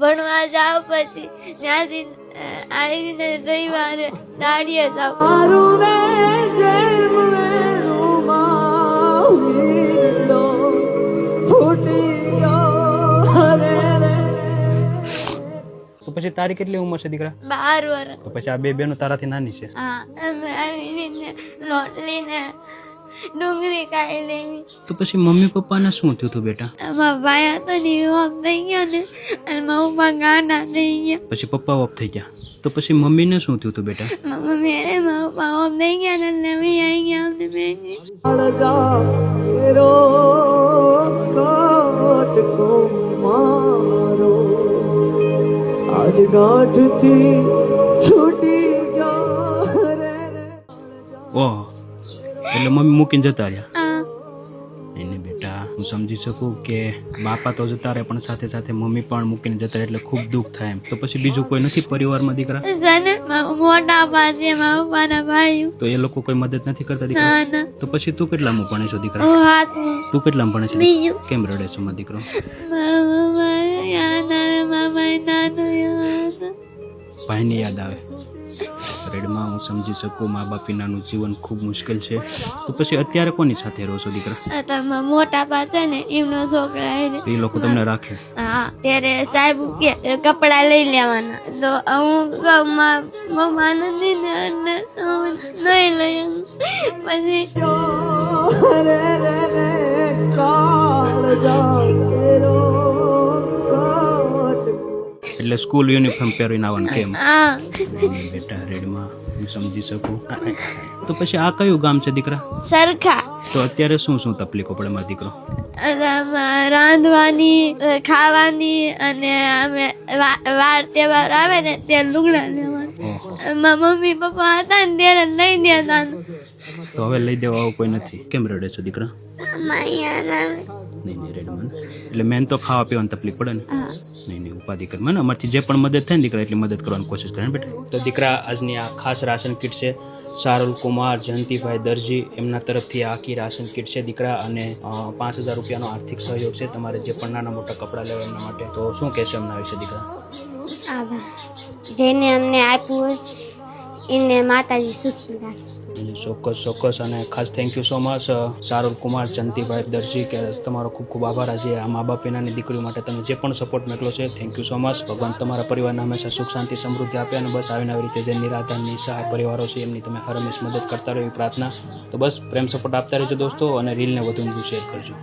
ભણવા જાવ પછી ત્યાંથી આવીને રવિવારે દાડીએ જાવ. તો પછી તારી કેટલી ઉંમર છે દીકરા? 12 વર્ષ. તો પછી આ બે બેનો તારાથી નાની છે. હા, અમે આવી રીતે રોટલીને ડુંગળી ખાઈ લેવી. તો પછી મમ્મી પપ્પાને શું થયું હતું બેટા? મારા ભાઈ હતો ને ઓફ થઈ ગયો ને અને મારા પપ્પા ગાના થઈ ગયા. પછી પપ્પા ઓફ થઈ ગયા. તો પછી મમ્મીને શું થયું હતું બેટા? મારા મમ્મી અને મારા પપ્પા ઓફ થઈ ગયા ને એટલે અમે આવી ગયા અમને બેન. આજ ગાંઠથી છૂટી ગયો રે. ઓહ, એટલે મમ્મી મૂકીને જતા રહ્યા. હા. એને બેટા હું સમજી શકું કે બાપા તો જતા રહે પણ સાથે સાથે મમ્મી પણ મૂકીને જતા રહે એટલે ખૂબ દુઃખ થાય એમ. તો પછી બીજું કોઈ નથી પરિવારમાં દીકરા? સને મારા મોટા પાસે મારા પપ્પાના ભાઈ. તો એ લોકો કોઈ મદદ નથી કરતા દીકરા? ના ના. તો પછી તું કેટલામાં ભણે છો દીકરા? હું હાથમાં. તું કેટલામાં ભણે છે? બીજું. કેમ રડે છો મારો દીકરો? મારા મમ્મા યાદ આવે, મામા નાનો યાદ આવે. ભાઈને યાદ આવે. રેડમાં હું સમજી શકું મા બાપ વિનાનું જીવન ખૂબ મુશ્કેલ છે. તો પછી અત્યારે કોની સાથે રહો છો દીકરા? અત્યારે મારા મોટા પાસે ને એમનો છોકરા એ લોકો તમને રાખે? હા, ત્યારે સાહેબ કે કપડા લઈ લેવાના તો હું મમ્મા નથી ને એટલે હું નહીં લઈ પછી એટલે સ્કૂલ યુનિફોર્મ પહેરીને આવવાનું કેમ? હા. બેટા રેડમાં હું સમજી શકું. તો પછી આ કયું ગામ છે દીકરા? સરખા. તો અત્યારે શું શું તકલીફો પડે મારો દીકરો? રાંધવાની, ખાવાની અને અમે વાર તહેવાર આવે ને ત્યારે લુગડા લેવાનું. મારા મમ્મી પપ્પા હતા ને ત્યારે લઈ દેતા. તો હવે લઈ દેવા આવું કોઈ નથી. કેમ રડે છો દીકરા? નહીં નહીં રેડમાં એટલે મેન તો ખાવા પીવાની તકલીફ પડે ને. હા. નહીં ઉપાધિ કર મને અમારથી જે પણ મદદ થાય ને દીકરા એટલી મદદ કરવાની કોશિશ કરે ને બેટા. તો દીકરા આજની આ ખાસ રાશન કીટ છે સારુલ કુમાર જયંતિભાઈ દરજી એમના તરફથી આખી રાશન કીટ છે દીકરા અને 5,000 રૂપિયાનો આર્થિક સહયોગ છે તમારે જે પણ નાના મોટા કપડાં લેવા એમના માટે. તો શું કહેશો એમના વિશે દીકરા? આભાર. જેને અમને આપ્યું હોય એને માતાજી સુખી રાખે. ચોક્કસ ચોક્કસ અને ખાસ થેન્ક યુ સો મચ સારુલ કુમાર જયંતિભાઈ દરજી કે તમારો ખૂબ ખૂબ આભાર. આજે આ મા બાપ વિનાની દીકરીઓ માટે તમે જે પણ સપોર્ટ મોકલો છે થેન્ક યુ સો મચ. ભગવાન તમારા પરિવારને હંમેશા સુખ શાંતિ સમૃદ્ધિ આપે અને બસ આવીને આવી રીતે જે નિરાધાર નિસહાય પરિવારો છે એમની તમે હર હંમેશ મદદ કરતા રહો એવી પ્રાર્થના. તો બસ પ્રેમ સપોર્ટ આપતા રહેજો દોસ્તો અને રીલને વધુ શેર કરજો.